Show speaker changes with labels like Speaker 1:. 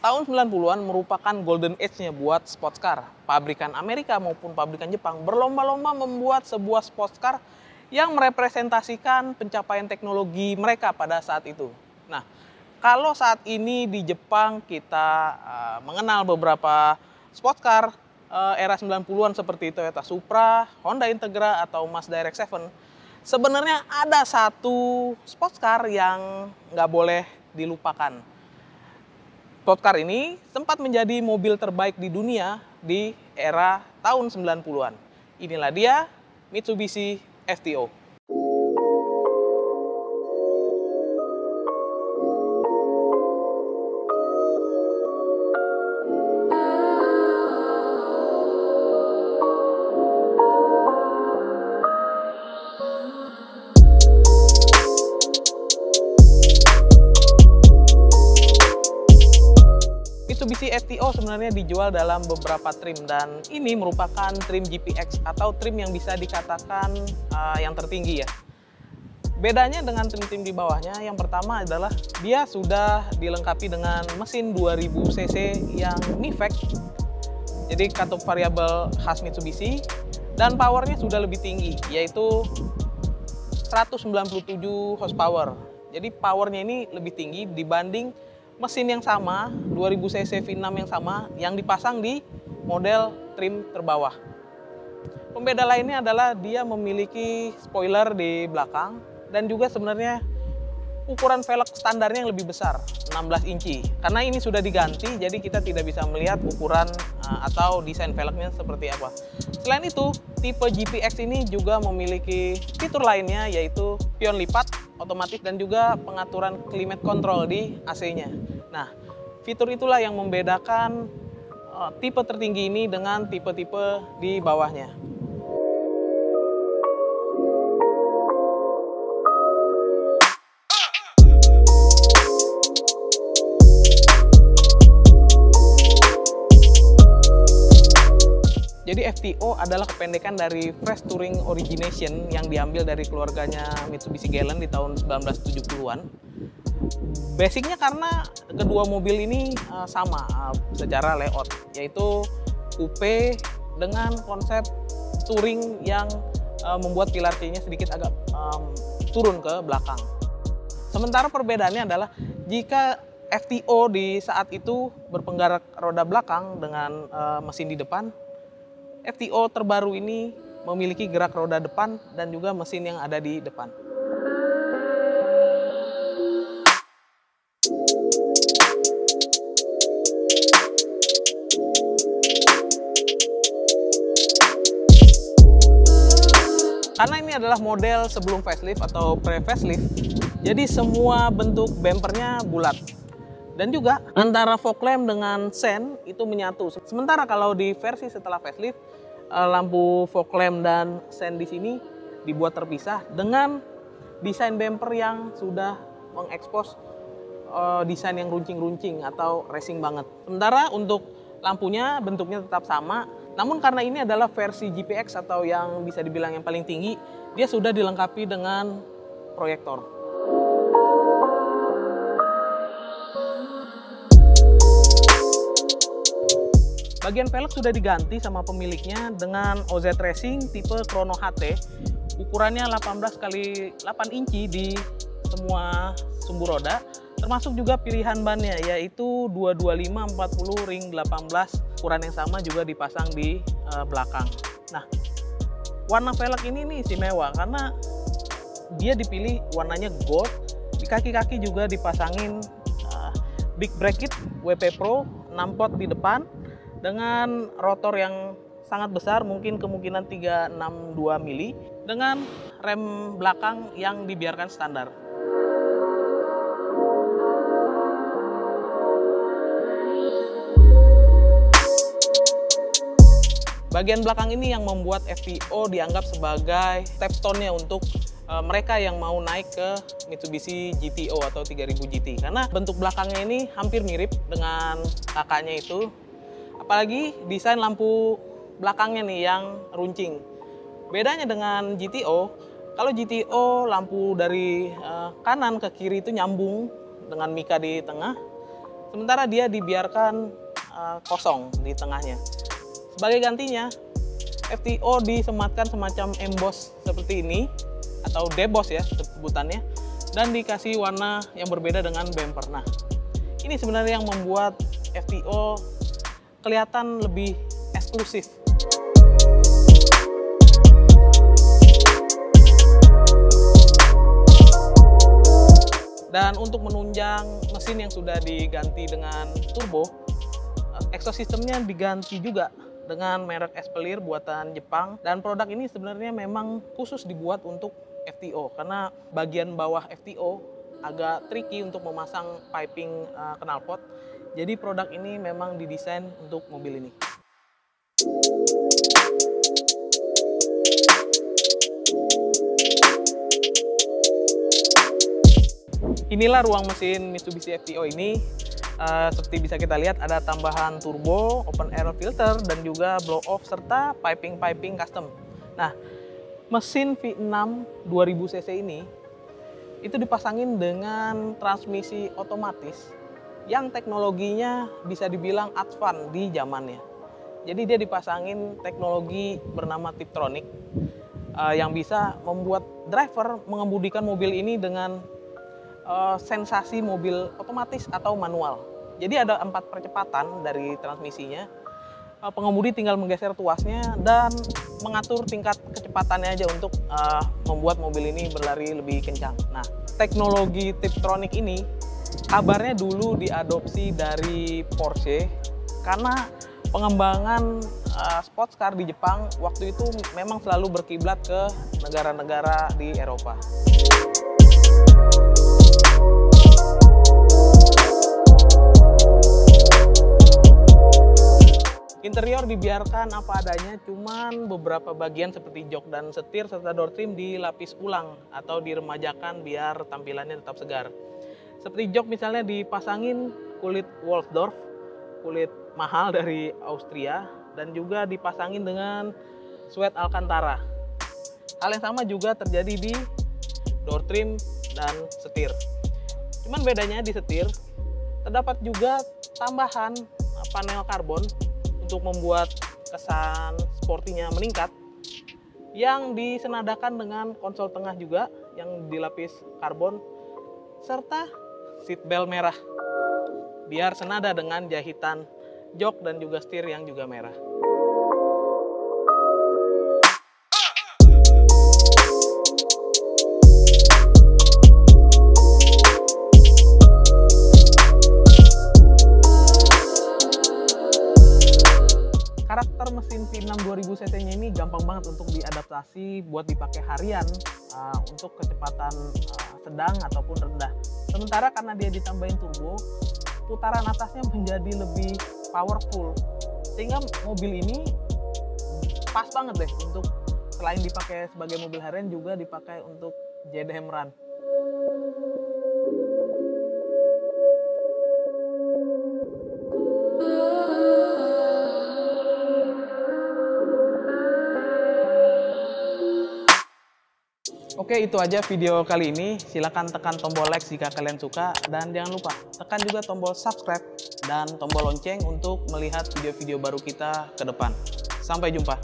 Speaker 1: Tahun 90-an merupakan golden age-nya buat sports car. Pabrikan Amerika maupun pabrikan Jepang berlomba-lomba membuat sebuah sports car yang merepresentasikan pencapaian teknologi mereka pada saat itu. Nah, kalau saat ini di Jepang kita mengenal beberapa sports car era 90-an seperti Toyota Supra, Honda Integra, atau Mazda RX-7, sebenarnya ada satu sports car yang nggak boleh dilupakan. Sports car ini sempat menjadi mobil terbaik di dunia di era tahun 90-an. Inilah dia Mitsubishi FTO. Mitsubishi FTO sebenarnya dijual dalam beberapa trim, dan ini merupakan trim GPX atau trim yang bisa dikatakan yang tertinggi ya. Bedanya dengan trim-trim di bawahnya, yang pertama adalah dia sudah dilengkapi dengan mesin 2000 cc yang NIVEC, jadi katup variabel khas Mitsubishi, dan powernya sudah lebih tinggi, yaitu 197 horsepower. Jadi powernya ini lebih tinggi dibanding mesin yang sama, 2000 cc V6 yang sama, yang dipasang di model trim terbawah. Pembeda lainnya adalah dia memiliki spoiler di belakang, dan juga sebenarnya ukuran velg standarnya yang lebih besar, 16 inci. Karena ini sudah diganti, jadi kita tidak bisa melihat ukuran atau desain velgnya seperti apa. Selain itu, tipe GPX ini juga memiliki fitur lainnya, yaitu pion lipat otomatis dan juga pengaturan climate control di AC-nya. Nah, fitur itulah yang membedakan tipe tertinggi ini dengan tipe-tipe di bawahnya. Jadi FTO adalah kependekan dari Fresh Touring Origination yang diambil dari keluarganya Mitsubishi Galant di tahun 1970-an. Basicnya karena kedua mobil ini sama secara layout, yaitu coupe dengan konsep touring yang membuat pilar C-nya sedikit agak turun ke belakang. Sementara perbedaannya adalah jika FTO di saat itu berpenggerak roda belakang dengan mesin di depan, FTO terbaru ini memiliki gerak roda depan dan juga mesin yang ada di depan. Karena ini adalah model sebelum facelift atau pre-facelift, jadi semua bentuk bumpernya bulat. Dan juga antara fog lamp dengan sen itu menyatu. Sementara kalau di versi setelah facelift, lampu fog lamp dan sen di sini dibuat terpisah dengan desain bumper yang sudah mengekspos desain yang runcing-runcing atau racing banget. Sementara untuk lampunya bentuknya tetap sama, namun karena ini adalah versi GPX atau yang bisa dibilang yang paling tinggi, dia sudah dilengkapi dengan proyektor. Bagian velg sudah diganti sama pemiliknya dengan OZ Racing tipe Chrono HT. Ukurannya 18 x 8 inci di semua sumbu roda, termasuk juga pilihan bannya yaitu 225/40 ring 18, ukuran yang sama juga dipasang di belakang. Nah, warna velg ini istimewa karena dia dipilih warnanya gold. Di kaki-kaki juga dipasangin big bracket WP Pro 6 pot di depan dengan rotor yang sangat besar, mungkin kemungkinan 362 mili, dengan rem belakang yang dibiarkan standar. Bagian belakang ini yang membuat FTO dianggap sebagai stepstone-nya untuk mereka yang mau naik ke Mitsubishi GTO atau 3000 GT. Karena bentuk belakangnya ini hampir mirip dengan kakaknya itu. Apalagi desain lampu belakangnya nih yang runcing. Bedanya dengan GTO, kalau GTO lampu dari kanan ke kiri itu nyambung dengan mika di tengah. sementara dia dibiarkan kosong di tengahnya. Sebagai gantinya, FTO disematkan semacam emboss seperti ini, atau deboss ya sebutannya, dan dikasih warna yang berbeda dengan bumper. Nah, ini sebenarnya yang membuat FTO kelihatan lebih eksklusif. Dan untuk menunjang mesin yang sudah diganti dengan turbo, exhaust systemnya diganti juga dengan merek Espelir buatan Jepang. Dan produk ini sebenarnya memang khusus dibuat untuk FTO karena bagian bawah FTO agak tricky untuk memasang piping knalpot. Jadi produk ini memang didesain untuk mobil ini. Inilah ruang mesin Mitsubishi FTO ini. Seperti bisa kita lihat ada tambahan turbo, open air filter, dan juga blow off serta piping custom. Nah, mesin V6 2000 cc ini itu dipasangin dengan transmisi otomatis yang teknologinya bisa dibilang advance di zamannya. Jadi dia dipasangin teknologi bernama Tiptronic yang bisa membuat driver mengemudikan mobil ini dengan sensasi mobil otomatis atau manual. Jadi ada 4 percepatan dari transmisinya. Pengemudi tinggal menggeser tuasnya dan mengatur tingkat kecepatannya aja untuk membuat mobil ini berlari lebih kencang. Nah, teknologi Tiptronic ini kabarnya dulu diadopsi dari Porsche karena pengembangan sports car di Jepang waktu itu memang selalu berkiblat ke negara-negara di Eropa. Interior dibiarkan apa adanya, cuman beberapa bagian seperti jok dan setir serta door trim dilapis ulang atau diremajakan biar tampilannya tetap segar. Seperti jok misalnya dipasangin kulit Wolfsdorf, kulit mahal dari Austria, dan juga dipasangin dengan suede Alcantara. Hal yang sama juga terjadi di door trim dan setir. Cuman bedanya di setir terdapat juga tambahan panel karbon untuk membuat kesan sportinya meningkat, yang disenadakan dengan konsol tengah juga yang dilapis karbon serta seat belt merah biar senada dengan jahitan jok dan juga setir yang juga merah. Karakter mesin V6 2000 cc-nya ini gampang banget untuk diadaptasi buat dipakai harian untuk kecepatan sedang ataupun rendah. Sementara karena dia ditambahin turbo, putaran atasnya menjadi lebih powerful. Sehingga mobil ini pas banget deh untuk selain dipakai sebagai mobil harian juga dipakai untuk JDM run. Oke, itu aja video kali ini. Silahkan tekan tombol like jika kalian suka. Dan jangan lupa tekan juga tombol subscribe dan tombol lonceng untuk melihat video-video baru kita ke depan. Sampai jumpa.